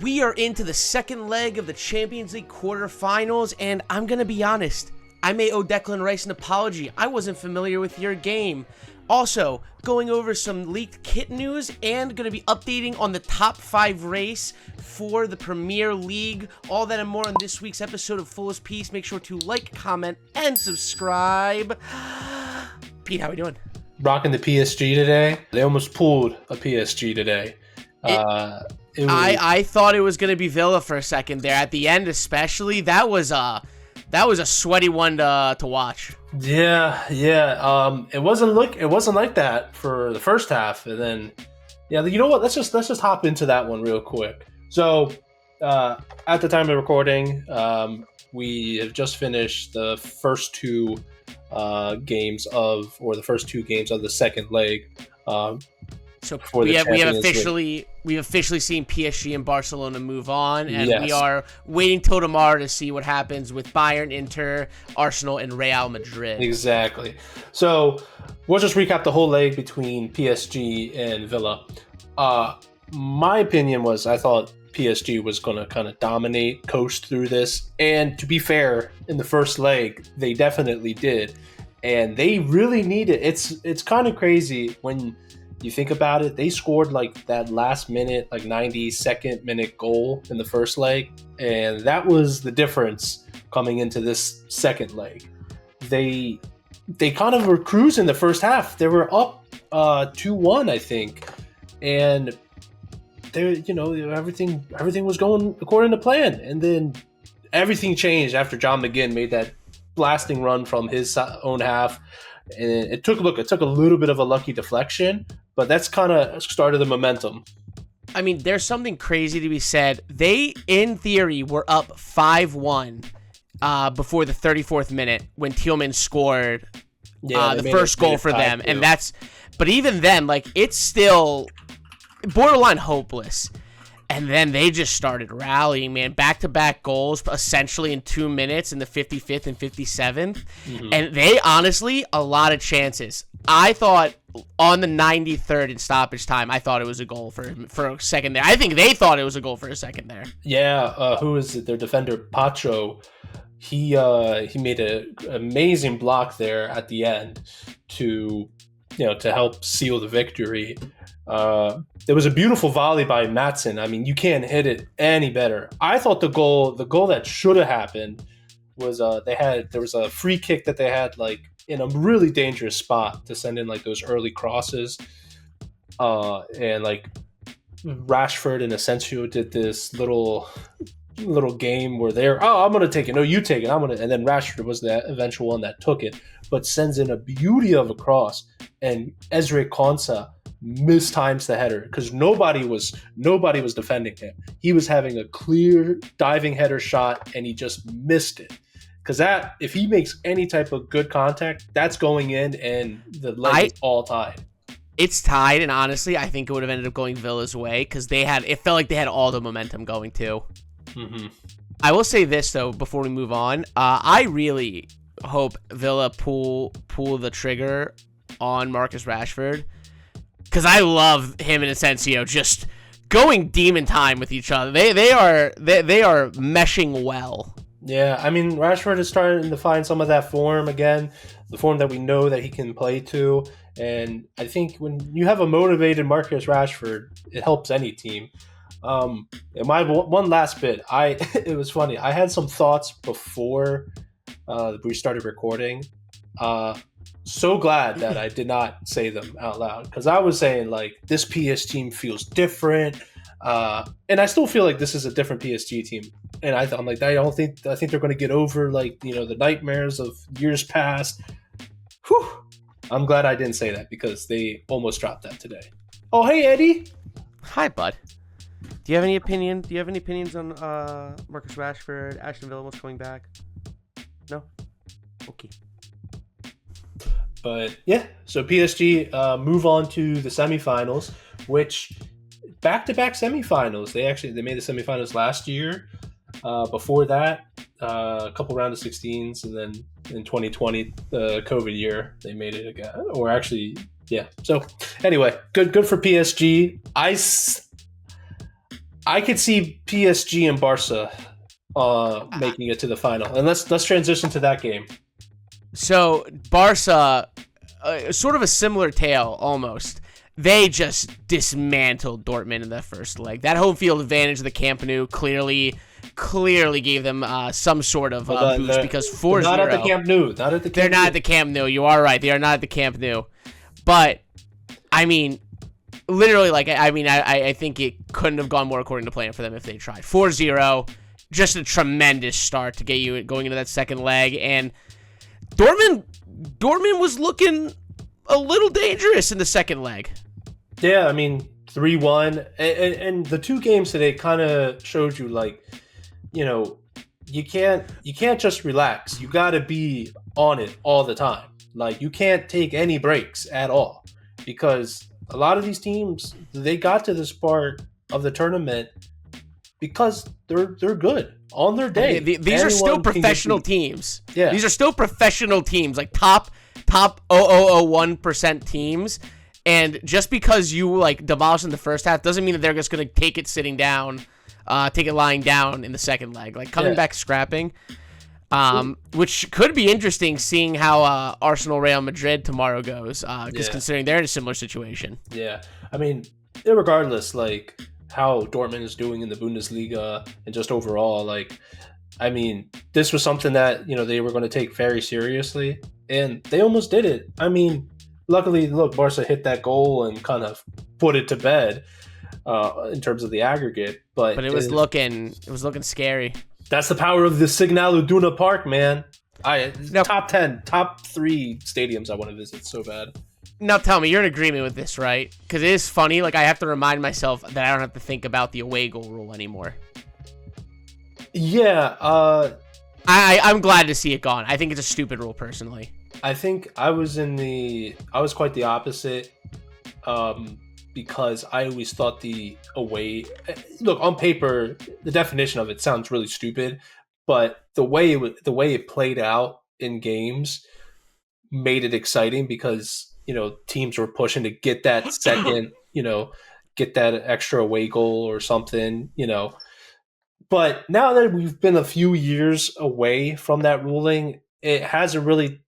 We are into the second leg of the Champions League quarterfinals, and I'm going to be honest, I may owe Declan Rice an apology. I wasn't familiar with your game. Also, going over some leaked kit news and going to be updating on the top 5 race for the Premier League. All that and more on this week's episode of Fullest Piece. Make sure to like, comment, and subscribe. Pete, how we doing? Rocking the PSG today. They almost pulled a PSG today. I thought it was going to be Villa for a second there at the end, especially. That was a sweaty one to watch. Yeah. It wasn't like that for the first half, and then you know what? Let's just hop into that one real quick. So at the time of recording, we have just finished the first two games of the second leg. So we've officially seen PSG and Barcelona move on, and yes. We are waiting till tomorrow to see what happens with Bayern, Inter, Arsenal, and Real Madrid. Exactly. So we'll just recap the whole leg between PSG and Villa. My opinion was I thought PSG was going to kind of dominate, coast through this, and to be fair, in the first leg they definitely did, and they really needed. It's kind of crazy when you think about it. They scored like that last minute, like 92nd minute goal in the first leg, and that was the difference coming into this second leg. They kind of were cruising the first half. They were up 2-1, I think, and everything was going according to plan, and then everything changed after John McGinn made that blasting run from his own half. And it took a little bit of a lucky deflection, but that's kind of started the momentum. I mean, there's something crazy to be said. They, in theory, were up 5-1 before the 34th minute when Tielemans scored the first goal for them. Too. And but even then, like, it's still borderline hopeless. And then they just started rallying, man. Back-to-back goals, essentially in 2 minutes in the 55th and 57th. Mm-hmm. And they, honestly, a lot of chances. I thought on the 93rd in stoppage time, I thought it was a goal for a second there. I think they thought it was a goal for a second there. Yeah, who is it? Their defender, Pacho. He made an amazing block there at the end to help seal the victory. There was a beautiful volley by Maatsen. I mean, you can't hit it any better. I thought the goal that should have happened was there was a free kick that they had like in a really dangerous spot to send in like those early crosses. And like Rashford and Asensio did this little game where I'm gonna take it. No, you take it. And then Rashford was the eventual one that took it, but sends in a beauty of a cross, and Ezri Konsa mistimes the header because nobody was defending him. He was having a clear diving header shot and he just missed it. Because that, if he makes any type of good contact, that's going in, and the leg is all tied. It's tied, and honestly, I think it would have ended up going Villa's way because it felt like they had all the momentum going too. Mm-hmm. I will say this though before we move on. I really hope Villa pull the trigger on Marcus Rashford, because I love him and Asensio just going demon time with each other. They are meshing well. Yeah, I mean, Rashford is starting to find some of that form again, the form that we know that he can play to. And I think when you have a motivated Marcus Rashford, it helps any team. And my one last bit, it was funny. I had some thoughts before we started recording. So glad that I did not say them out loud, because I was saying like this PS team feels different, and I still feel like this is a different PSG team. And I think they're going to get over like the nightmares of years past. Whew. I'm glad I didn't say that because they almost dropped that today. Oh, hey Eddie. Hi, bud. Do you have any opinions on Marcus Rashford, Aston Villa almost coming back? No? Okay. But yeah, so PSG move on to the semifinals, which back-to-back semifinals. They made the semifinals last year. Before that, a couple round of 16s, and then in 2020, the COVID year, they made it again. Or actually, yeah. So anyway, good for PSG. I could see PSG and Barca making it to the final. And let's transition to that game. So Barca, sort of a similar tale almost. They just dismantled Dortmund in the first leg. That home field advantage of the Camp Nou clearly gave them some sort of boost because 4-0. Not at the Camp Nou. They're not at the Camp Nou. You are right. They are not at the Camp Nou. But, I mean, literally, like, I think it couldn't have gone more according to plan for them if they tried. 4-0, just a tremendous start to get you going into that second leg. And Dortmund was looking a little dangerous in the second leg. Yeah, I mean, 3-1. And the two games today kind of showed you, like, you know, you can't just relax. You got to be on it all the time. Like, you can't take any breaks at all, because a lot of these teams, they got to this part of the tournament because they're good on their day. These are still professional teams. Yeah. These are still professional teams, like top 0.001% teams. And just because you like demolish in the first half doesn't mean that they're just going to take it sitting down, take it lying down in the second leg. Like coming back scrapping, which could be interesting seeing how Arsenal Real Madrid tomorrow goes, because considering they're in a similar situation. Yeah, I mean, regardless, like how Dortmund is doing in the Bundesliga and just overall, like, I mean, this was something that, you know, they were going to take very seriously, and they almost did it. I mean, luckily, look, Barca hit that goal and kind of put it to bed in terms of the aggregate. But it was looking scary. That's the power of the Signal Iduna Park, man. Top 10, top 3 stadiums I want to visit so bad. Now tell me, you're in agreement with this, right? Because it is funny. Like, I have to remind myself that I don't have to think about the away goal rule anymore. Yeah. I'm glad to see it gone. I think it's a stupid rule, personally. I think I was quite the opposite, because I always thought the away, look, on paper, the definition of it sounds really stupid, but the way it played out in games made it exciting because, you know, teams were pushing to get that second, you know, get that extra away goal or something, you know. But now that we've been a few years away from that ruling, it hasn't really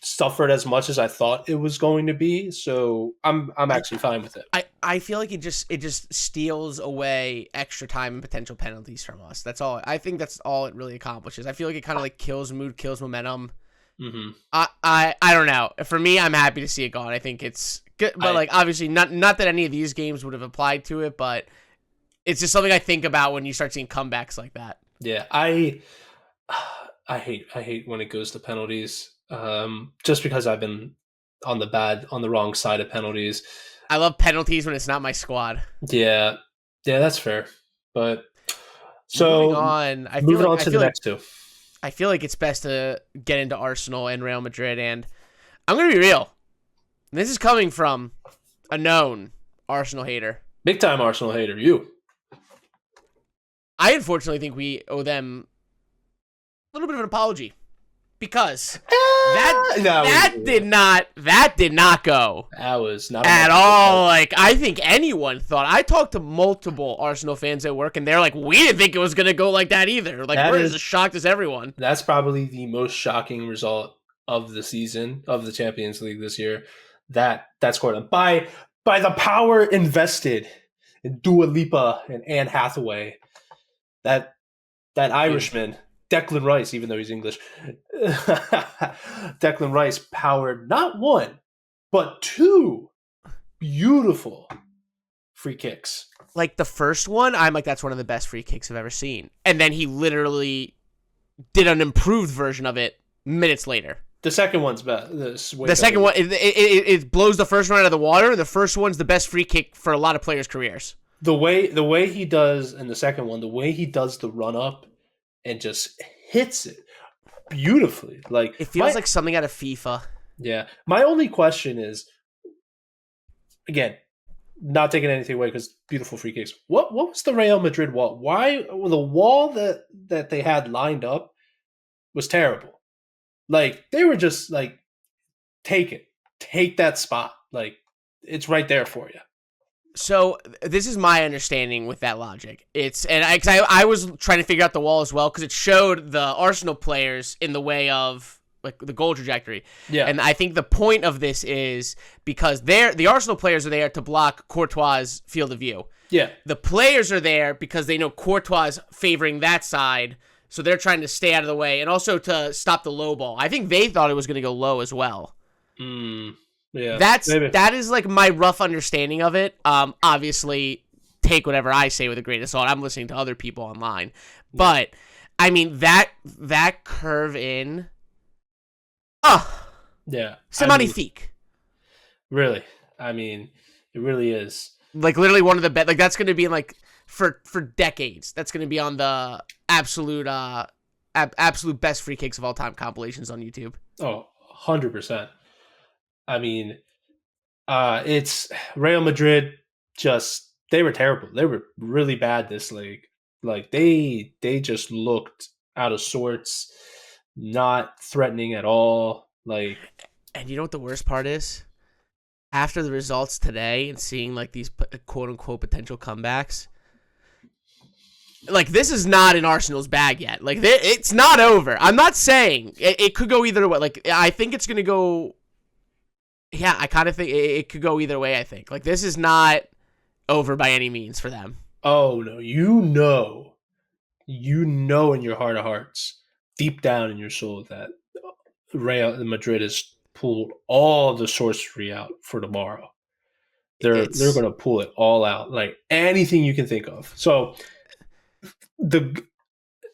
suffered as much as I thought it was going to be. So I'm actually fine with it. I feel like it just steals away extra time and potential penalties from us. That's all. I think that's all it really accomplishes. I feel like it kind of like kills mood, kills momentum. Mm-hmm. I don't know. For me, I'm happy to see it gone. I think it's good, but like obviously not that any of these games would have applied to it, but it's just something I think about when you start seeing comebacks like that. Yeah, I hate when it goes to penalties. Just because I've been on the wrong side of penalties. I love penalties when it's not my squad. Yeah, that's fair. But so moving on to the next two. I feel like it's best to get into Arsenal and Real Madrid, and I'm going to be real. This is coming from a known Arsenal hater. Big time Arsenal hater, you. I unfortunately think we owe them a little bit of an apology. Because that did not go. That was not at all. Like, I think anyone thought. I talked to multiple Arsenal fans at work, and they're like, "We didn't think it was going to go like that either." Like, we're as shocked as everyone. That's probably the most shocking result of the season of the Champions League this year. That scored by the power invested in Dua Lipa and Anne Hathaway. That Irishman. Declan Rice, even though he's English, Declan Rice powered not one, but 2 beautiful free kicks. Like the first one, I'm like, that's one of the best free kicks I've ever seen. And then he literally did an improved version of it minutes later. The second one's better. The second one, it blows the first one out of the water. The first one's the best free kick for a lot of players' careers. The way he does in the second one, the way he does the run up and just hits it beautifully. Like, it feels like something out of FIFA. Yeah. My only question is, again, not taking anything away because beautiful free kicks. What was the Real Madrid wall? Why the wall that they had lined up was terrible. Like, they were just like, take that spot. Like, it's right there for you. So this is my understanding with that logic. I was trying to figure out the wall as well because it showed the Arsenal players in the way of like the goal trajectory. Yeah. And I think the point of this is because the Arsenal players are there to block Courtois' field of view. Yeah. The players are there because they know Courtois favoring that side, so they're trying to stay out of the way and also to stop the low ball. I think they thought it was going to go low as well. Yeah, that is like my rough understanding of it. Obviously, take whatever I say with a grain of salt. I'm listening to other people online, but I mean that curve in, yeah, c'est magnifique. Really, I mean, it really is. Like literally one of the best. Like that's going to be in like for decades. That's going to be on the absolute best free kicks of all time compilations on YouTube. Oh, 100%. I mean, it's Real Madrid. They were terrible. They were really bad this league. Like they just looked out of sorts, not threatening at all. Like, and you know what the worst part is? After the results today and seeing like these quote unquote potential comebacks, like this is not in Arsenal's bag yet. Like it's not over. I'm not saying it could go either way. Like I think it's gonna go. Yeah, I kind of think it could go either way, I think. Like, this is not over by any means for them. Oh, no. You know in your heart of hearts, deep down in your soul, that Real Madrid has pulled all the sorcery out for tomorrow. They're going to pull it all out, like anything you can think of. So, look,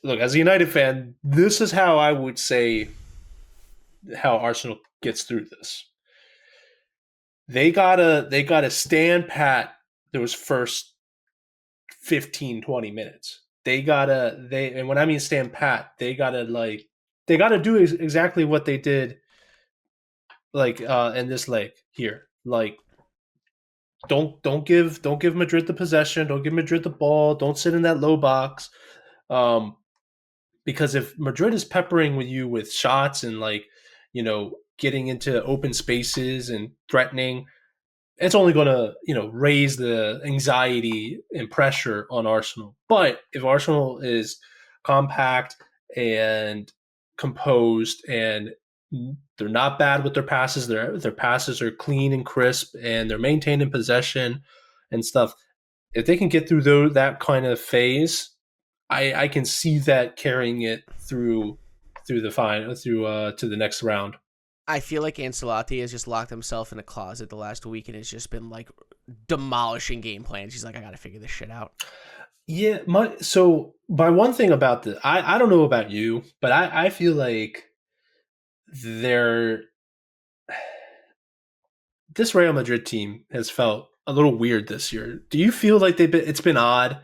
as a United fan, this is how I would say how Arsenal gets through this. They gotta stand pat those first 15, 20 minutes. And when I mean stand pat, they gotta do exactly what they did like in this leg here. Like don't give Madrid the possession, don't give Madrid the ball, don't sit in that low box. Because if Madrid is peppering with you with shots and like, you know, getting into open spaces and threatening, it's only going to, you know, raise the anxiety and pressure on Arsenal. But if Arsenal is compact and composed and they're not bad with their passes, their passes are clean and crisp and they're maintaining possession and stuff, if they can get through that kind of phase, I can see that carrying it through to the next round. I feel like Ancelotti has just locked himself in a closet the last week and has just been like demolishing game plans. He's like, I got to figure this shit out. Yeah. So by one thing about this, I don't know about you, but I feel like this Real Madrid team has felt a little weird this year. Do you feel like it's been odd?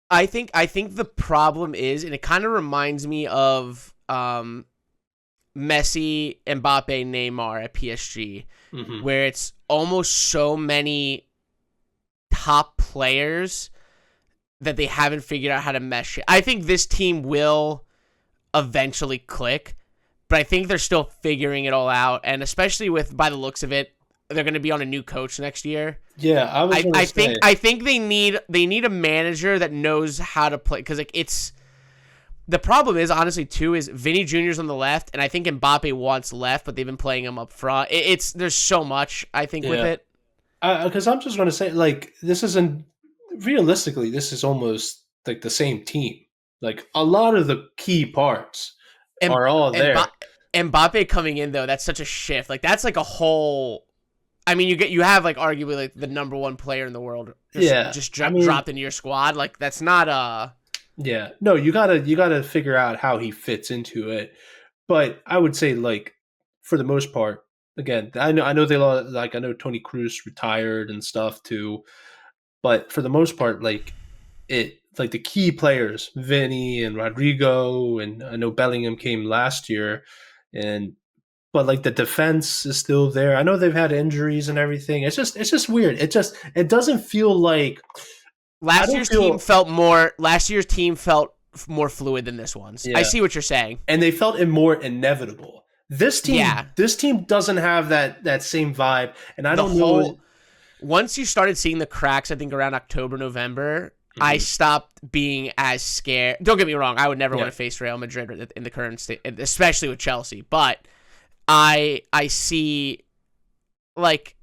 I think the problem is, and it kind of reminds me of Messi, Mbappe, Neymar at PSG, where it's almost so many top players that they haven't figured out how to mesh it. I think this team will eventually click, but I think they're still figuring it all out, and especially by the looks of it, they're going to be on a new coach next year. Yeah, I think they need a manager that knows how to play, because like it's. The problem is, honestly, too, is Vinny Jr.'s on the left, and I think Mbappe wants left, but they've been playing him up front. There's so much, I think, with it. Because I'm just going to say, like, this isn't realistically, this is almost like the same team. Like, a lot of the key parts are all there. Mbappe coming in, though, that's such a shift. Like, that's like a whole. I mean, you have like arguably like the number one player in the world. Dropped into your squad. Like, that's not a. Yeah, no, you gotta figure out how he fits into it. But I would say, like, for the most part, again, I know they lost, like, I know Toni Kroos retired and stuff too, but for the most part, like the key players, Vinny and Rodrigo, and I know Bellingham came last year, but like the defense is still there. I know they've had injuries and everything. It's just weird. It doesn't feel like. Last year's team felt more fluid than this one's. Yeah. I see what you're saying. And they felt it more inevitable. This team doesn't have that same vibe. And I don't know. once you started seeing the cracks, I think around October, November, I stopped being as scared. Don't get me wrong. I would never want to face Real Madrid in the current state, especially with Chelsea. But I see, like,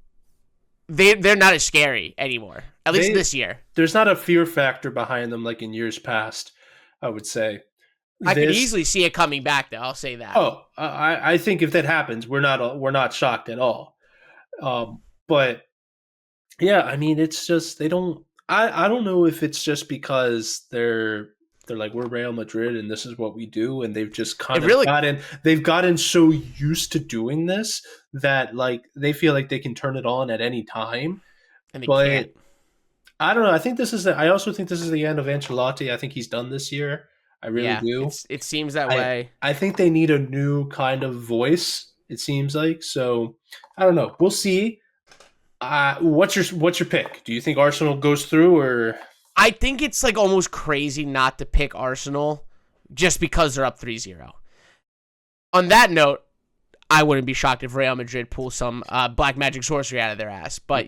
they're not as scary anymore, at least this year. There's not a fear factor behind them like in years past, I would say. I could easily see it coming back, though. I'll say that. Oh, I think if that happens, we're not shocked at all. But yeah, I mean, it's just they don't. I don't know if it's just because they're like, we're Real Madrid and this is what we do, and they've just kind of gotten so used to doing this that like they feel like they can turn it on at any time. And they can't. I don't know. I also think this is the end of Ancelotti. I think he's done this year. I really do. It seems that way. I think they need a new kind of voice, it seems like. So I don't know. We'll see. What's your pick? Do you think Arsenal goes through, or? I think it's like almost crazy not to pick Arsenal just because they're up 3-0. On that note, I wouldn't be shocked if Real Madrid pulls some black magic sorcery out of their ass. But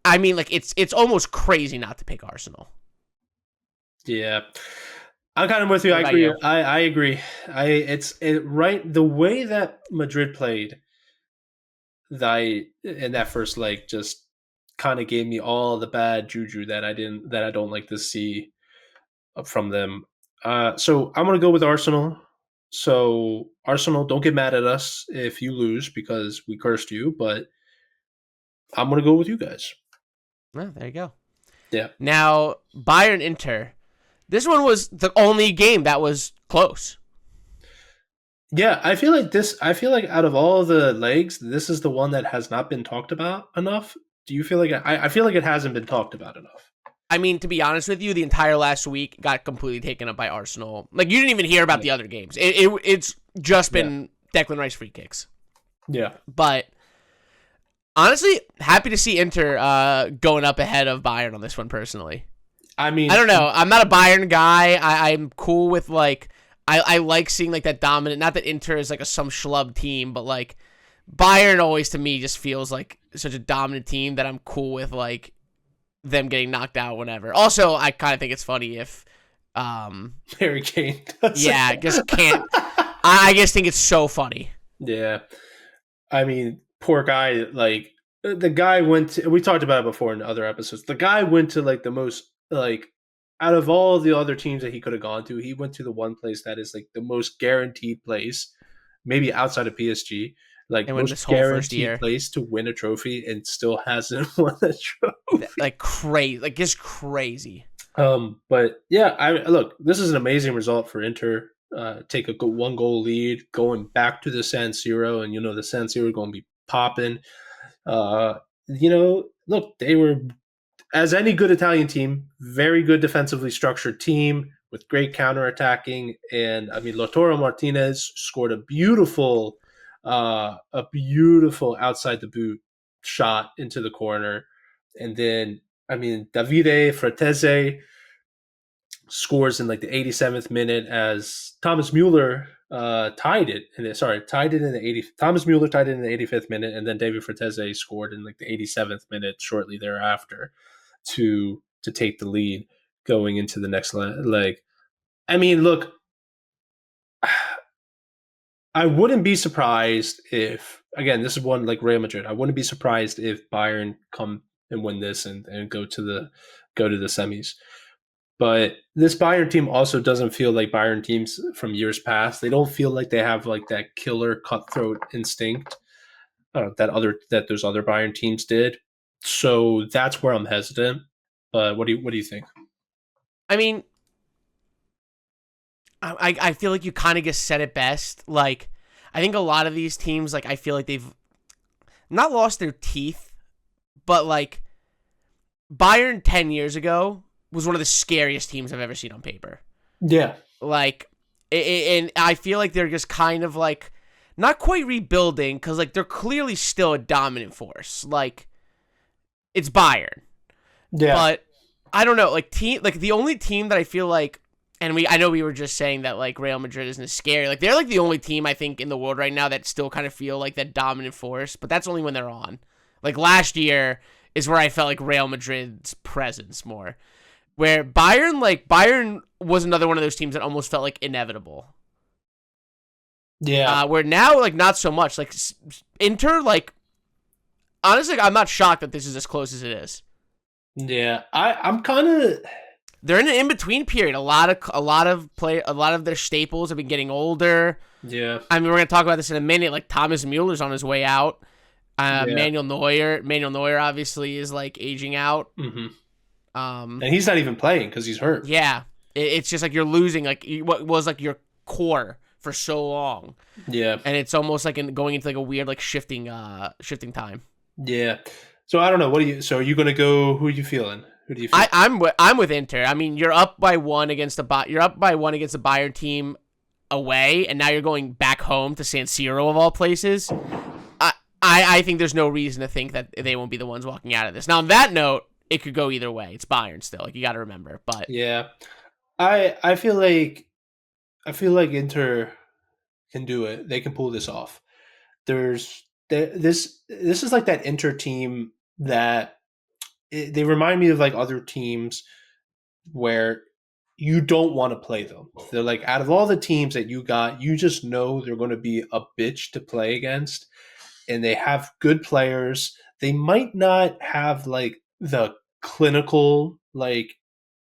it's almost crazy not to pick Arsenal. Yeah, I'm kind of with you. I agree. I agree. Right. The way that Madrid played, in that first leg just kind of gave me all the bad juju that I don't like to see from them. So I'm gonna go with Arsenal. So Arsenal, don't get mad at us if you lose because we cursed you, but I'm gonna go with you guys. Oh, there you go. Yeah. Now Bayern Inter. This one was the only game that was close. Yeah, I feel like out of all the legs, this is the one that has not been talked about enough. Do you feel like I feel like it hasn't been talked about enough? I mean, to be honest with you, the entire last week got completely taken up by Arsenal. Like, you didn't even hear about the other games. It's just been Declan Rice free kicks. Yeah. But honestly, happy to see Inter going up ahead of Bayern on this one personally. I mean, I don't know. I'm not a Bayern guy. I'm cool with like I like seeing like that dominant. Not that Inter is like some schlub team, but like Bayern always to me just feels like such a dominant team that I'm cool with like them getting knocked out whenever. Also, I kind of think it's funny if Harry Kane does. Yeah, just can't. I just think it's so funny. Yeah, I mean, poor guy. Like the guy went to, we talked about it before in other episodes. The guy went to like the most like out of all the other teams that he could have gone to, he went to the one place that is like the most guaranteed place, maybe outside of PSG, like and most guaranteed place to win a trophy, and still hasn't won a trophy. Like crazy, like just crazy. But yeah, look, this is an amazing result for Inter. Take a 1-goal lead, going back to the San Siro, and the San Siro going to be popping. Look, they were, as any good Italian team, very good defensively structured team with great counterattacking. And I mean, Lautaro Martinez scored a beautiful outside the boot shot into the corner. And then, I mean, Davide Fratese scores in like the 87th minute as Thomas Mueller tied it in the 80th. Thomas Mueller tied it in the 85th minute, and then David Fratese scored in like the 87th minute shortly thereafter to take the lead going into the next leg. I mean, look, I wouldn't be surprised if, again, this is one like Real Madrid. I wouldn't be surprised if Bayern come and win this and go to the semis. But this Bayern team also doesn't feel like Bayern teams from years past. They don't feel like they have like that killer cutthroat instinct that those other Bayern teams did. So that's where I'm hesitant. But what do you think? I mean, I feel like you kind of just said it best. Like, I think a lot of these teams, like, I feel like they've not lost their teeth, but like Bayern 10 years ago was one of the scariest teams I've ever seen on paper. Yeah. Like, and I feel like they're just kind of like not quite rebuilding because like they're clearly still a dominant force. Like, it's Bayern. Yeah. But I don't know, like the only team that I feel like, and I know we were just saying that like Real Madrid isn't as scary. Like, they're like the only team I think in the world right now that still kind of feel like that dominant force, but that's only when they're on. Like last year is where I felt like Real Madrid's presence more. Where Bayern was another one of those teams that almost felt like inevitable. Yeah. Where now, like, not so much. Like, Inter, like, honestly, I'm not shocked that this is as close as it is. Yeah. I'm kind of. They're in an in-between period. A lot of their staples have been getting older. Yeah. I mean, we're gonna talk about this in a minute. Like Thomas Mueller's on his way out. Yeah. Manuel Neuer obviously is like aging out. Mm-hmm. And he's not even playing because he's hurt. Yeah, it's just like you're losing like what was like your core for so long. Yeah, and it's almost like going into like a weird like shifting time. Yeah. So I don't know. So are you gonna go? Who are you feeling? Who do you feel? I'm with Inter. I mean, you're up by one against the Bayern team away, and now you're going back home to San Siro of all places. I think there's no reason to think that they won't be the ones walking out of this. Now, on that note, it could go either way. It's Bayern still. Like, you got to remember. But yeah, I feel like Inter can do it. They can pull this off. This is like that Inter team that they remind me of like other teams where you don't want to play them. They're like, out of all the teams that you got, you just know they're going to be a bitch to play against, and they have good players. They might not have like the clinical like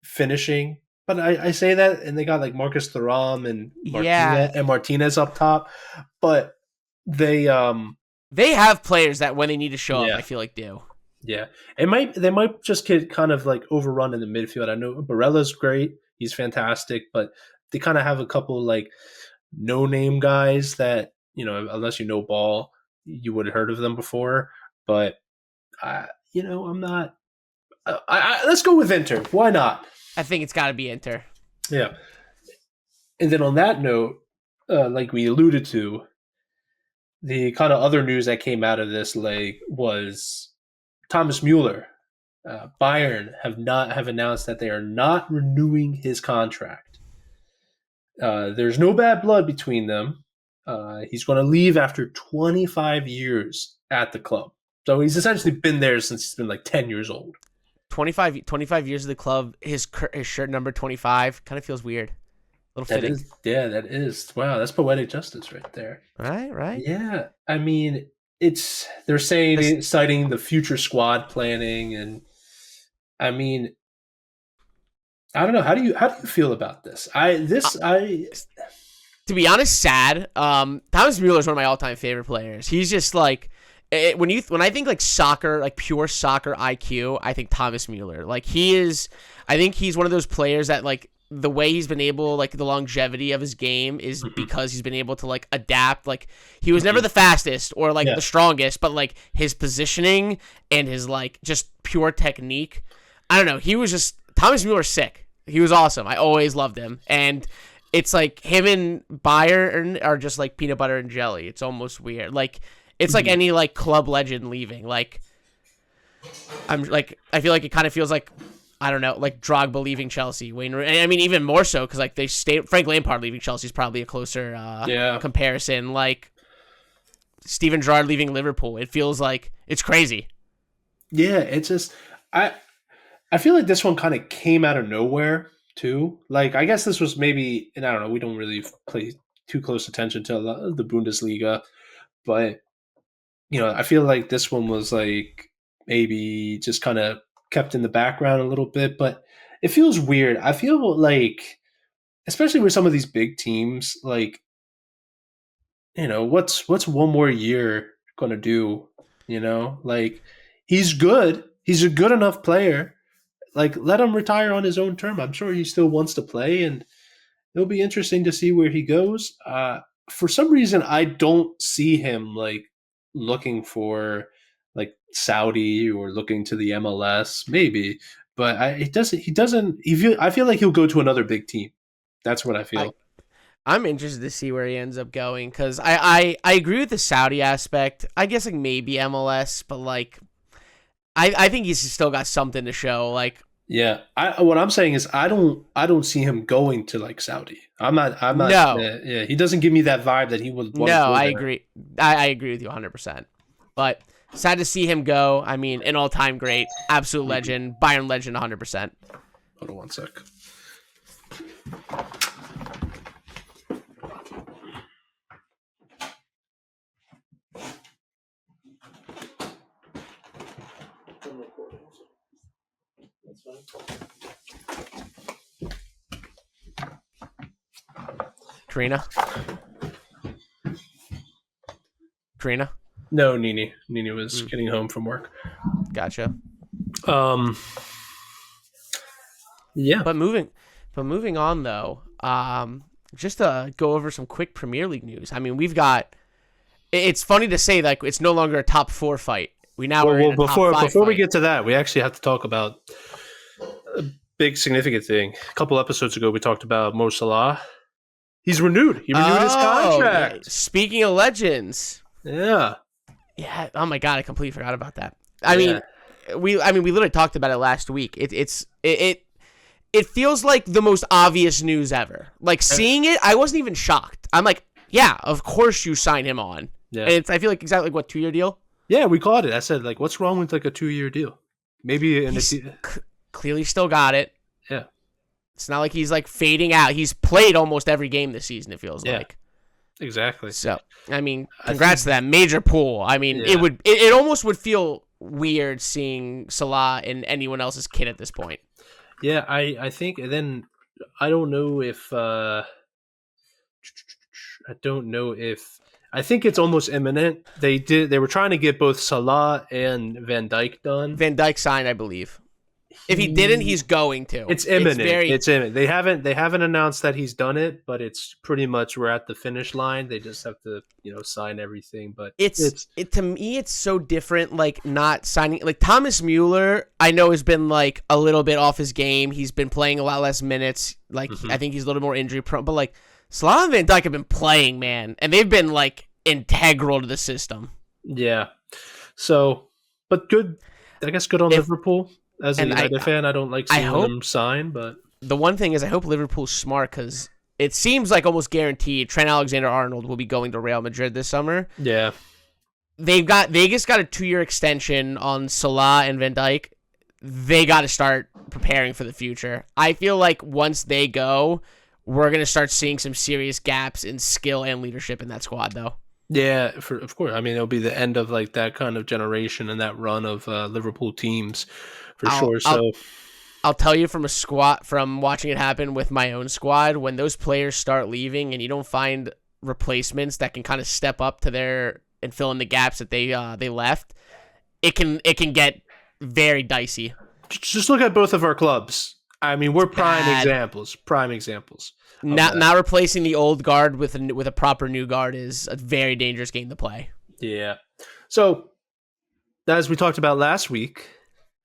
finishing, but I say that, and they got like Marcus Thuram and Martinez up top, but they have players that when they need to show up, I feel like do. Yeah, they might just get kind of like overrun in the midfield. I know Barella's great; he's fantastic, but they kind of have a couple like no-name guys that, you know, unless you know ball, you would have heard of them before. But I'm not. Let's go with Inter. Why not? I think it's got to be Inter. Yeah, and then on that note, like we alluded to, the kind of other news that came out of this leg was Thomas Mueller. Bayern have announced that they are not renewing his contract. There's no bad blood between them. He's going to leave after 25 years at the club. So he's essentially been there since he's been like 10 years old. 25 years of the club. His shirt number 25 kind of feels weird. A little fitting. That is. Wow, that's poetic justice right there. Right. Yeah, I mean, they're citing the future squad planning, and I mean, I don't know. How do you feel about this? To be honest, sad. Thomas Mueller is one of my all-time favorite players. He's just like when I think like soccer, like pure soccer IQ, I think Thomas Mueller. Like I think he's one of those players that like the way he's been able, like the longevity of his game is because he's been able to like adapt. Like he was never the fastest or like the strongest, but like his positioning and his like just pure technique. I don't know. He was just Thomas Mueller's sick. He was awesome. I always loved him. And it's like him and Bayern are just like peanut butter and jelly. It's almost weird. Like it's like any like club legend leaving. Like I feel like it kind of feels like, I don't know, like Drogba leaving Chelsea. Wayne, I mean, even more so because like Frank Lampard leaving Chelsea is probably a closer comparison. Like Steven Gerrard leaving Liverpool, it feels like it's crazy. Yeah, it's just I feel like this one kind of came out of nowhere too. Like I guess this was maybe, and I don't know, we don't really play too close attention to the Bundesliga, but I feel like this one was like maybe just kind of kept in the background a little bit, but it feels weird. I feel like, especially with some of these big teams, like, what's one more year going to do? Like he's good. He's a good enough player. Like let him retire on his own term. I'm sure he still wants to play, and it'll be interesting to see where he goes. For some reason, I don't see him like looking for like Saudi or looking to the MLS, maybe, but I feel like he'll go to another big team. That's what I feel. I'm interested to see where he ends up going because I agree with the Saudi aspect. I guess like maybe MLS, but like I think he's still got something to show. Like what I'm saying is I don't see him going to like Saudi. I'm not. No. He doesn't give me that vibe that he would. No, I agree. I agree with you 100%. But Sad to see him go. I mean, an all-time great, absolute legend, Bayern legend, 100%. Hold on one sec. Karina? No, Nini. Nini was getting home from work. Gotcha. Yeah. But moving on though, just to go over some quick Premier League news. I mean, we've got. It's funny to say that it's no longer a top 4 fight. We now are in a top 5 before we fight. get to that, we actually have to talk about a big significant thing. A couple episodes ago, we talked about Mo Salah. He's renewed. He renewed his contract. Yeah. Speaking of legends. Yeah. Yeah. Oh my God, I completely forgot about that. I mean, we literally talked about it last week. It feels like the most obvious news ever. Like seeing it, I wasn't even shocked. I'm like, yeah, of course you sign him on. Yeah. And I feel like exactly like what 2-year deal. Yeah, we caught it. I said like, what's wrong with like a 2-year deal? Maybe Clearly still got it. Yeah. It's not like he's like fading out. He's played almost every game this season. It feels like. Exactly. So I mean, congrats to that major pull. I mean, Yeah. it almost would feel weird seeing Salah in anyone else's kit at this point. Yeah, I think, and then I don't know if I think it's almost imminent. They were trying to get both Salah and Van Dijk done. Van Dijk signed, I believe. If he didn't, he's going to. It's imminent. It's imminent. They haven't announced that he's done it, but it's pretty much we're at the finish line. They just have to, sign everything. But to me, it's so different. Like not signing, like Thomas Mueller, I know has been like a little bit off his game. He's been playing a lot less minutes. Like I think he's a little more injury prone. But like Salah and Van Dijk have been playing, man, and they've been like integral to the system. Yeah. So, but good. I guess good on Liverpool. As a United fan, I don't like seeing them sign, but the one thing is I hope Liverpool's smart because it seems like almost guaranteed Trent Alexander-Arnold will be going to Real Madrid this summer. Yeah. Vegas got a 2-year extension on Salah and Van Dijk. They got to start preparing for the future. I feel like once they go, we're going to start seeing some serious gaps in skill and leadership in that squad, though. Yeah, of course. I mean, it'll be the end of like that kind of generation and that run of Liverpool teams for sure. So I'll tell you from watching it happen with my own squad, when those players start leaving and you don't find replacements that can kind of step up to and fill in the gaps that they left, it can get very dicey. Just look at both of our clubs. I mean, we're prime examples. Not replacing the old guard with a proper new guard is a very dangerous game to play. Yeah. So, as we talked about last week,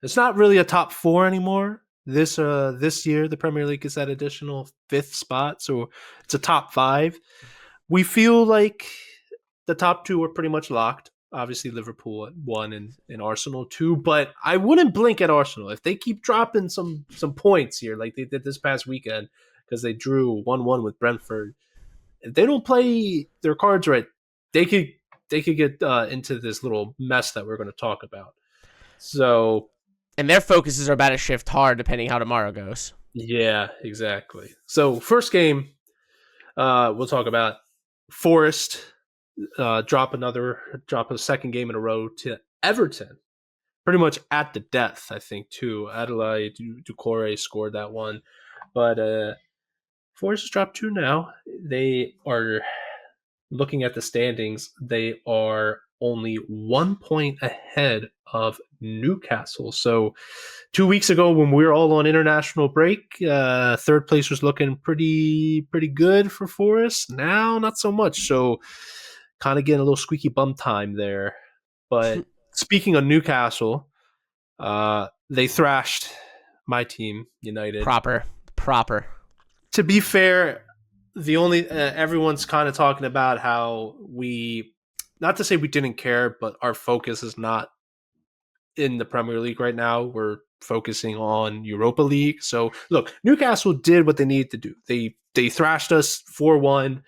it's not really a top 4 anymore. This year, the Premier League is that additional 5th spot, so it's a top 5. We feel like the top 2 are pretty much locked. Obviously, Liverpool at 1 and Arsenal 2, but I wouldn't blink at Arsenal if they keep dropping some points here, like they did this past weekend, because they drew 1-1 with Brentford. If they don't play their cards right, they could get into this little mess that we're going to talk about. So, and their focuses are about to shift hard depending how tomorrow goes. Yeah, exactly. So, first game, we'll talk about Forest. Drop a second game in a row to Everton, pretty much at the death, I think, too. Adelaide Doucouré scored that one, but Forest has dropped 2 now. They are, looking at the standings, they are only 1 point ahead of Newcastle. So 2 weeks ago, when we were all on international break, third place was looking pretty good for Forest. Now, not so much. So kind of getting a little squeaky bum time there. But speaking of Newcastle, they thrashed my team, United. Proper. To be fair, the only everyone's kind of talking about how not to say we didn't care, but our focus is not in the Premier League right now. We're focusing on Europa League. So look, Newcastle did what they needed to do. They thrashed us 4-1.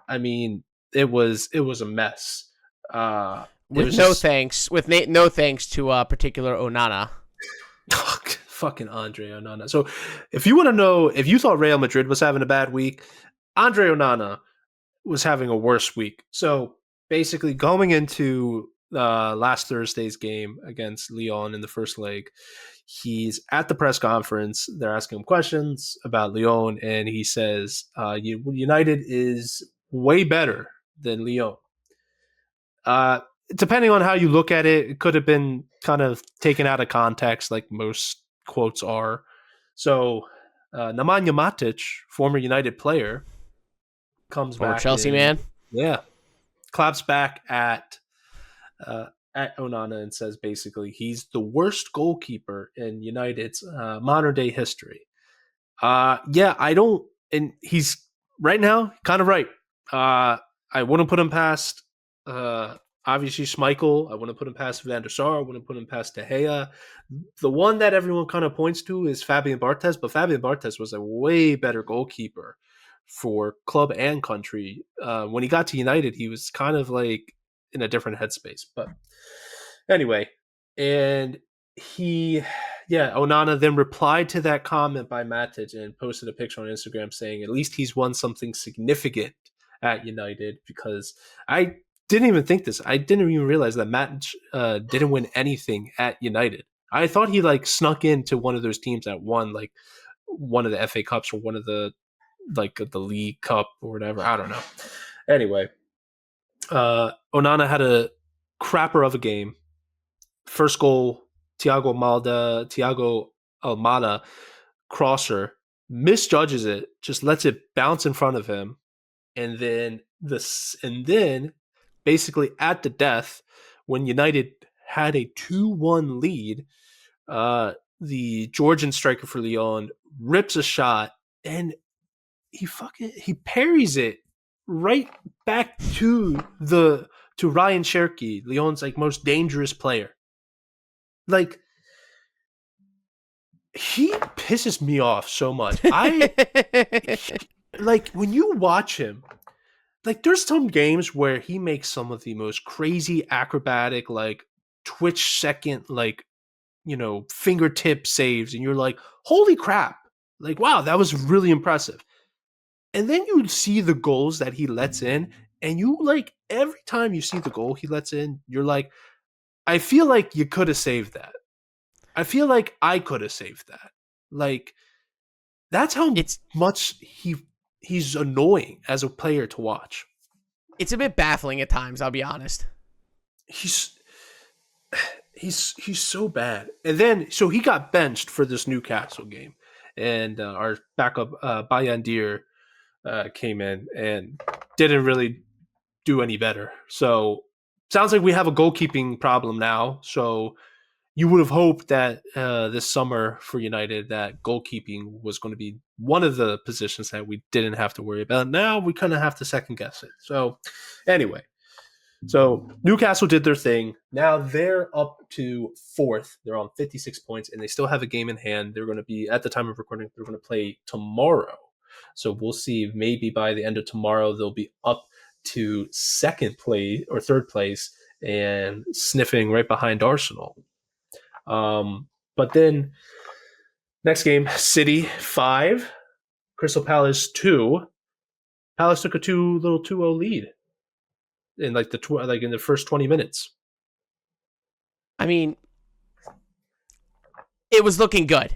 I mean, it was a mess. It With was no just thanks, no thanks to particular Onana. fucking Andre Onana. So if you want to know if you thought Real Madrid was having a bad week, Andre Onana was having a worse week. So basically, going into last Thursday's game against Lyon in the first leg, he's at the press conference. They're asking him questions about Lyon, and he says, United is way better than Lyon. Uh, Depending on how you look at it, it could have been kind of taken out of context, like most quotes are. So, Nemanja Matic, former United player, comes Former back Chelsea and man. yeah, claps back at Onana and says basically he's the worst goalkeeper in United's modern day history. Yeah, I don't, and he's right now kind of right. I wouldn't put him past obviously Schmeichel. I wouldn't put him past Van der Sar. I wouldn't put him past De Gea. The one that everyone kind of points to is Fabian Barthez, but Fabian Barthez was a way better goalkeeper for club and country. When he got to United, he was kind of like in a different headspace. But anyway, and he, yeah, Onana then replied to that comment by Matic and posted a picture on Instagram saying at least he's won something significant at United, because I didn't even think this. I didn't even realize that Matic didn't win anything at United. I thought he like snuck into one of those teams that won like one of the FA Cups or one of the like the League Cup or whatever. I don't know. Anyway, Onana had a crapper of a game. First goal, Thiago Almada crosser, misjudges it, just lets it bounce in front of him, and then basically at the death, when United had a 2-1 lead, the Georgian striker for Lyon rips a shot and he parries it right back to Ryan Cherky, Lyon's like most dangerous player. Like, he pisses me off so much. Like when you watch him, like there's some games where he makes some of the most crazy acrobatic, like twitch second, like, fingertip saves, and you're like, holy crap. Like, wow, that was really impressive. And then you see the goals that he lets in, and you like every time you see the goal he lets in, you're like, I feel like you could have saved that. I feel like I could have saved that. Like, that's how much he's annoying as a player to watch. It's a bit baffling at times, I'll be honest. He's so bad. And then so he got benched for this Newcastle game, and our backup Bayandir came in and didn't really do any better. So sounds like we have a goalkeeping problem now. So you would have hoped that this summer for United that goalkeeping was going to be one of the positions that we didn't have to worry about. Now we kind of have to second guess it. So anyway, so Newcastle did their thing. Now they're up to fourth. They're on 56 points, and they still have a game in hand. They're going to be, at the time of recording, they're going to play tomorrow. So we'll see. Maybe by the end of tomorrow, they'll be up to second place or third place and sniffing right behind Arsenal. But then next game, City 5, Crystal Palace 2. Palace took a 2-0 lead in like in the first 20 minutes. I mean, it was looking good.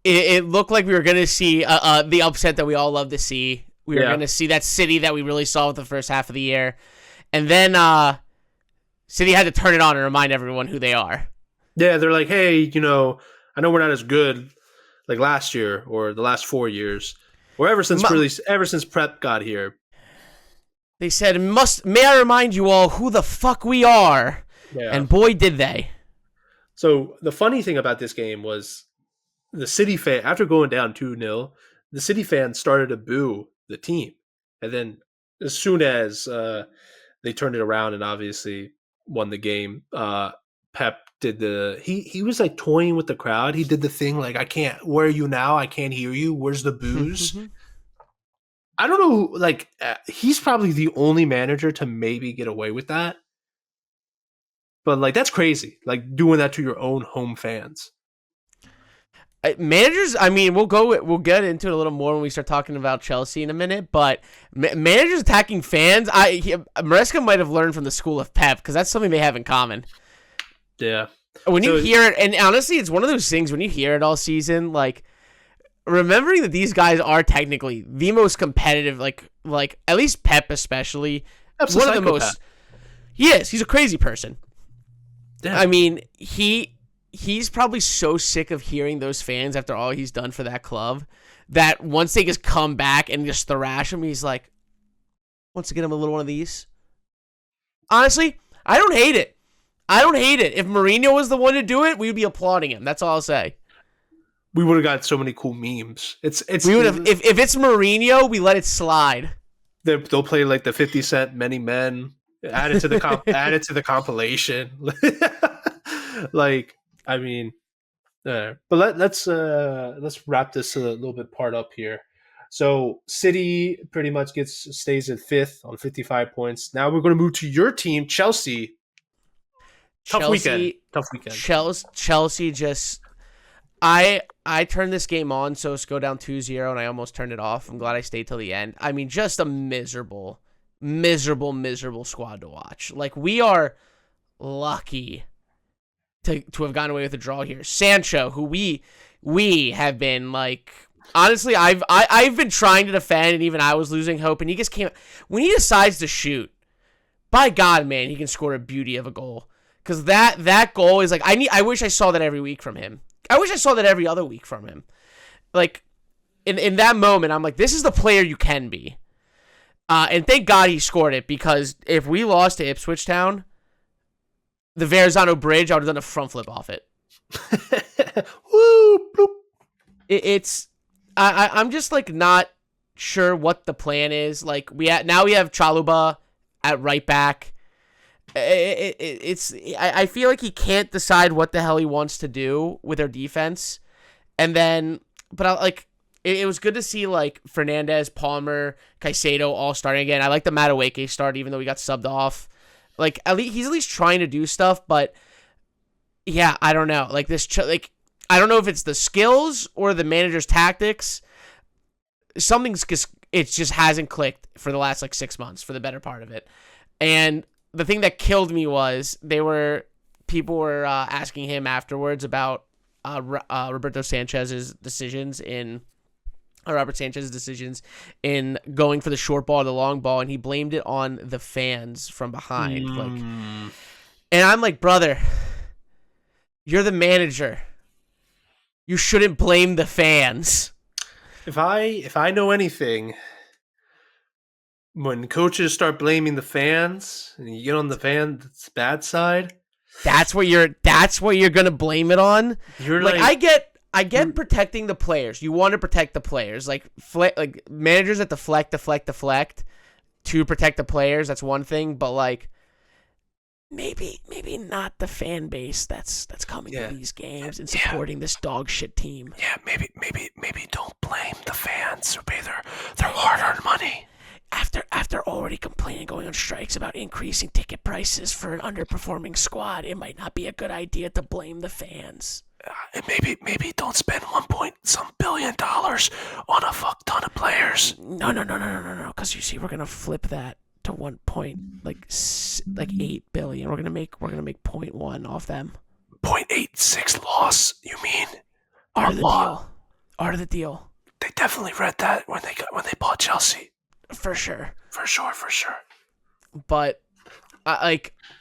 It looked like we were going to see the upset that we all love to see. We were going to see that City that we really saw with the first half of the year. And then City had to turn it on and remind everyone who they are. Yeah, they're like, hey, I know we're not as good like last year or the last 4 years, or ever since Prep got here. They said, may I remind you all who the fuck we are? Yeah. And boy, did they. So the funny thing about this game was the City fan, after going down 2-0, the City fans started to boo the team. And then as soon as they turned it around and obviously won the game, Pep did he was like toying with the crowd. He did the thing like, where are you now? I can't hear you. Where's the booze? I don't know. Like, he's probably the only manager to maybe get away with that. But like that's crazy. Like doing that to your own home fans. Managers, I mean, we'll get into it a little more when we start talking about Chelsea in a minute, but managers attacking fans, Maresca might have learned from the school of Pep, because that's something they have in common. Yeah. When you hear it, and honestly, it's one of those things when you hear it all season, like, remembering that these guys are technically the most competitive, like at least Pep especially, one of the most. He is. He's a crazy person. Yeah. I mean, he's probably so sick of hearing those fans after all he's done for that club that once they just come back and just thrash him, he's like, wants to get him a little one of these. Honestly, I don't hate it. If Mourinho was the one to do it, we would be applauding him. That's all I'll say. We would have got so many cool memes. We would have if it's Mourinho, we let it slide. They'll play like the 50 Cent Many Men. Add it to the compilation. Like, I mean, but let's wrap this a little bit part up here. So City pretty much stays at 5th on 55 points. Now we're going to move to your team, Chelsea. Tough weekend. Chelsea just. I turned this game on, so it's go down 2-0, and I almost turned it off. I'm glad I stayed till the end. I mean, just a miserable squad to watch. Like, we are lucky to have gotten away with a draw here. Sancho, who we have been, like, honestly, I've been trying to defend, and even I was losing hope, and he just came. When he decides to shoot, by God, man, he can score a beauty of a goal. Because that goal is like, I wish I saw that every week from him. I wish I saw that every other week from him. Like, in that moment, I'm like, this is the player you can be. And thank God he scored it, because if we lost to Ipswich Town, the Verrazano Bridge, I would have done a front flip off it. Woo, bloop. I'm just like not sure what the plan is. Like now we have Chaluba at right back. I feel like he can't decide what the hell he wants to do with their defense. And then, it was good to see like Fernandez, Palmer, Caicedo all starting again. I like the Madueke start, even though we got subbed off. Like he's at least trying to do stuff, but yeah, I don't know. Like I don't know if it's the skills or the manager's tactics. It just hasn't clicked for the last 6 months, for the better part of it. And the thing that killed me was people were asking him afterwards about Robert Sanchez's decisions in going for the short ball or the long ball, and he blamed it on the fans from behind. And I'm like, brother, you're the manager. You shouldn't blame the fans. If I know anything, when coaches start blaming the fans and you get on the fans' bad side, that's what you're gonna blame it on. You're I get protecting the players. You want to protect the players, like managers that deflect to protect the players. That's one thing, but maybe not the fan base that's coming to these games and supporting this dog shit team. Yeah, maybe don't blame the fans who pay their hard-earned money. After already complaining, going on strikes about increasing ticket prices for an underperforming squad, it might not be a good idea to blame the fans. And maybe don't spend $1 billion on a fuck ton of players. No. Because you see, we're gonna flip that to 8 billion. We're gonna make 0.1 off them. 0.86 loss. You mean? Art of the deal. They definitely read that when they bought Chelsea. For sure. But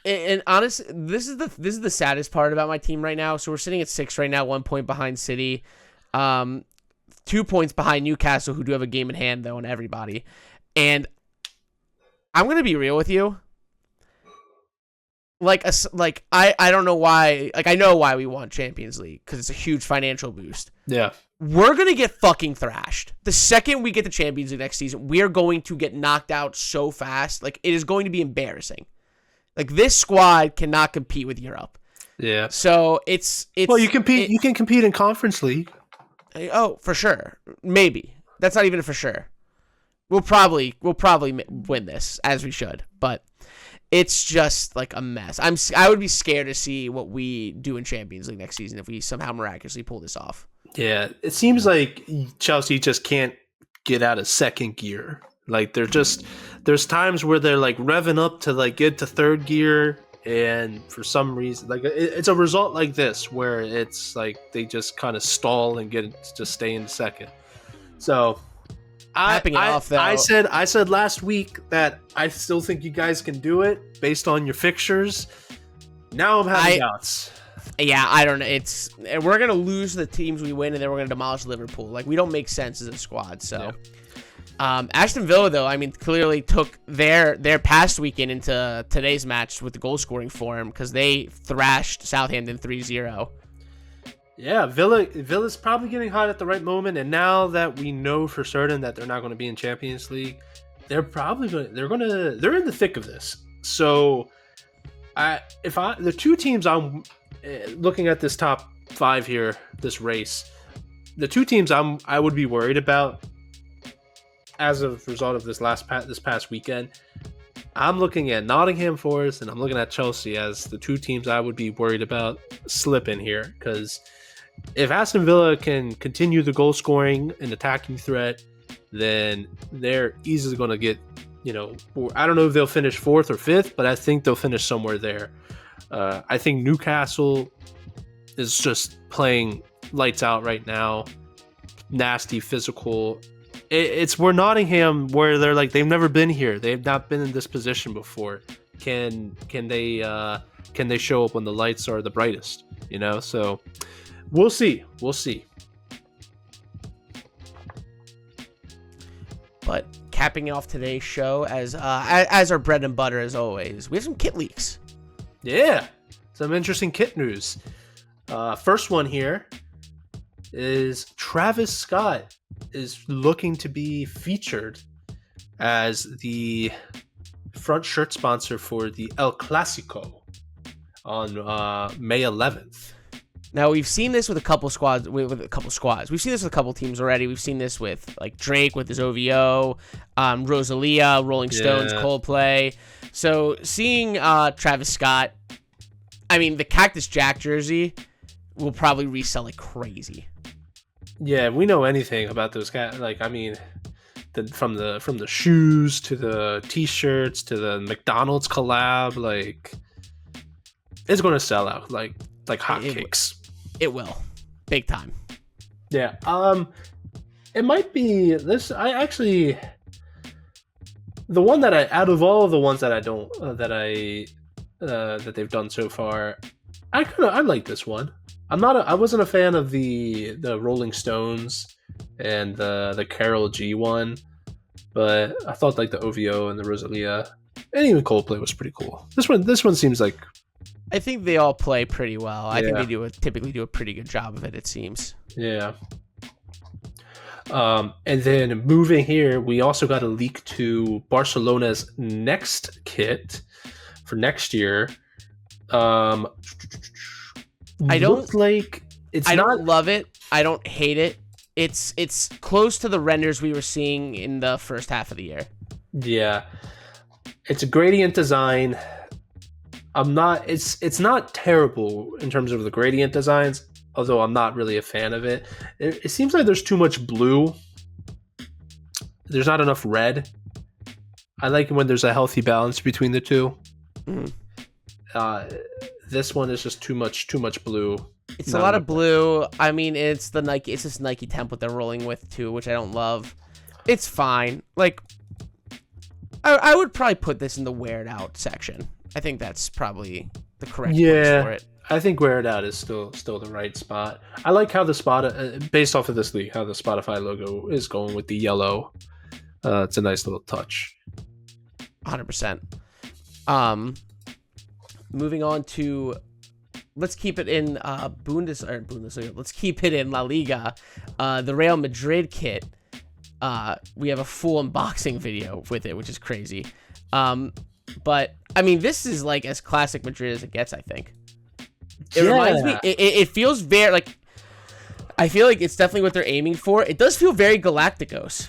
and honestly, this is the saddest part about my team right now. So we're sitting at 6 right now, 1 point behind City, 2 points behind Newcastle, who do have a game in hand though, on everybody. And I'm gonna be real with you. I don't know why. I know why we want Champions League, because it's a huge financial boost. Yeah. We're going to get fucking thrashed. The second we get the Champions League next season, we are going to get knocked out so fast. It is going to be embarrassing. This squad cannot compete with Europe. Yeah. So it's well, you can compete in Conference League. Oh, for sure. Maybe. That's not even a for sure. We'll probably win this, as we should. But It's just like a mess. I would be scared to see what we do in Champions League next season if we somehow miraculously pull this off. Yeah, it seems like Chelsea just can't get out of second gear. Like there's times where they're like revving up to like get to third gear, and for some reason, like it's a result like this where it's like they just kind of stall and just stay in second. So I said last week that I still think you guys can do it based on your fixtures. Now I'm having doubts. Yeah, I don't know. We're gonna lose the teams we win, and then we're gonna demolish Liverpool. Like, we don't make sense as a squad. So, Aston Villa, though, I mean, clearly took their past weekend into today's match with the goal scoring form because they thrashed Southampton 3-0. Yeah, Villa's probably getting hot at the right moment, and now that we know for certain that they're not going to be in Champions League, they're in the thick of this. So, the two teams I'm looking at this top 5 here, this race, the two teams I would be worried about as a result of this past weekend, I'm looking at Nottingham Forest and I'm looking at Chelsea as the two teams I would be worried about slipping here. Because if Aston Villa can continue the goal scoring and attacking threat, then they're easily going to get, I don't know if they'll finish 4th or 5th, but I think they'll finish somewhere there. I think Newcastle is just playing lights out right now. Nasty, physical. It's where Nottingham, where they're like they've never been here. They've not been in this position before. Can they show up when the lights are the brightest? So we'll see. But capping off today's show as our bread and butter as always, we have some kit leaks. Yeah, some interesting kit news. First one here is Travis Scott is looking to be featured as the front shirt sponsor for the El Clasico on May 11th. Now, we've seen this with a couple squads. We've seen this with a couple teams already. We've seen this with like Drake with his OVO, Rosalia, Rolling Stones, Coldplay. So seeing Travis Scott, I mean, the Cactus Jack jersey will probably resell like crazy. Yeah, we know anything about those guys. Like, I mean, from the shoes to the T-shirts to the McDonald's collab, like, it's going to sell out like hotcakes. It will, big time. Yeah. It might be this. I actually, the one that out of all of the ones that I don't that they've done so far, I like this one. I wasn't a fan of the Rolling Stones and the Karol G one, but I thought like the OVO and the Rosalia and even Coldplay was pretty cool. This one seems like, I think they all play pretty well. I think they typically do a pretty good job of it seems. Yeah. And then moving here, we also got a leak to Barcelona's next kit for next year. I don't love it. I don't hate it. It's close to the renders we were seeing in the first half of the year. Yeah. It's a gradient design. It's not terrible in terms of the gradient designs, although I'm not really a fan of it. It seems like there's too much blue. There's not enough red. I like it when there's a healthy balance between the two. Mm. This one is just too much blue. It's a lot of blue. I mean, it's this Nike template they're rolling with too, which I don't love. It's fine. Like, I would probably put this in the wear it out section. I think that's probably the correct place for it. I think wear it out is still the right spot. I like how based off of this leak, how the Spotify logo is going with the yellow. It's a nice little touch. 100%. Moving on to, let's keep it in Bundesliga. Let's keep it in La Liga. The Real Madrid kit. We have a full unboxing video with it, which is crazy. But I mean, this is like as classic Madrid as it gets. I think it reminds me. It feels very like. I feel like it's definitely what they're aiming for. It does feel very Galacticos.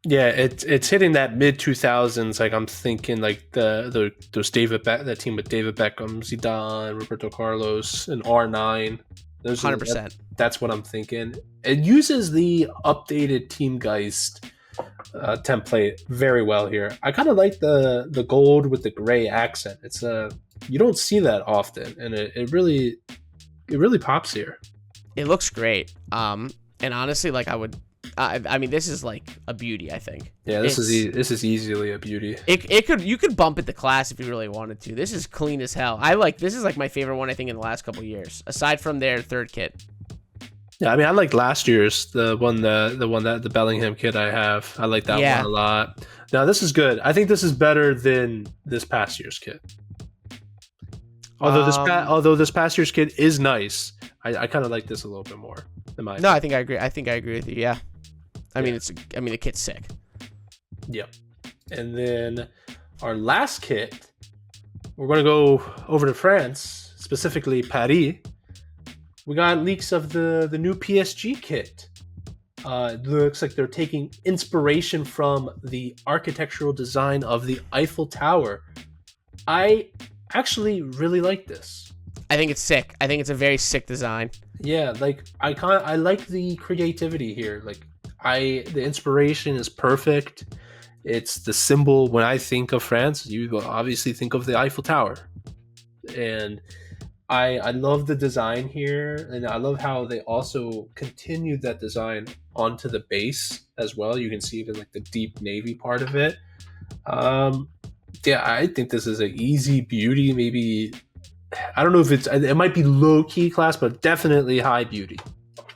Yeah, it's hitting that mid 2000s. Like I'm thinking, like those that team with David Beckham, Zidane, Roberto Carlos, and R9. 100%. That's what I'm thinking. It uses the updated Team Geist template very well here. I kind of like the gold with the gray accent. It's you don't see that often, and it really pops here. It looks great. And honestly, like I mean, this is like a beauty, I think. Yeah, this is easily a beauty. You could bump it to class if you really wanted to. This is clean as hell. This is like my favorite one, I think, in the last couple of years, aside from their third kit. Yeah, I mean, I like last year's the Bellingham kit I have. I like that one a lot. Now this is good. I think this is better than this past year's kit. Although this past year's kit is nice, I kind of like this a little bit more. No, I think I agree. I think I agree with you. Yeah. I mean, the kit's sick. Yep. And then our last kit, we're going to go over to France, specifically Paris. We got leaks of the new PSG kit. It looks like they're taking inspiration from the architectural design of the Eiffel Tower. I actually really like this. I think it's sick. I think it's a very sick design. Yeah, like I like the creativity here. Like the inspiration is perfect. It's the symbol. When I think of France, you obviously think of the Eiffel Tower. And I love the design here, and I love how they also continued that design onto the base as well. You can see it in like the deep navy part of it. Yeah, I think this is an easy beauty. Maybe, I don't know if it might be low key class, but definitely high beauty.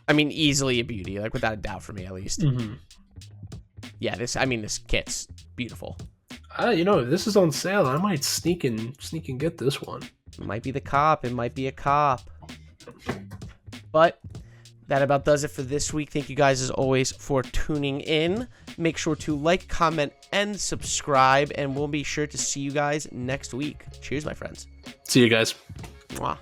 I mean, easily a beauty, like without a doubt for me at least. Mm-hmm. Yeah, this kit's beautiful. If this is on sale, I might sneak and get this one. It might be the cop. It might be a cop. But that about does it for this week. Thank you guys, as always, for tuning in. Make sure to like, comment, and subscribe, and we'll be sure to see you guys next week. Cheers, my friends. See you guys. Mwah.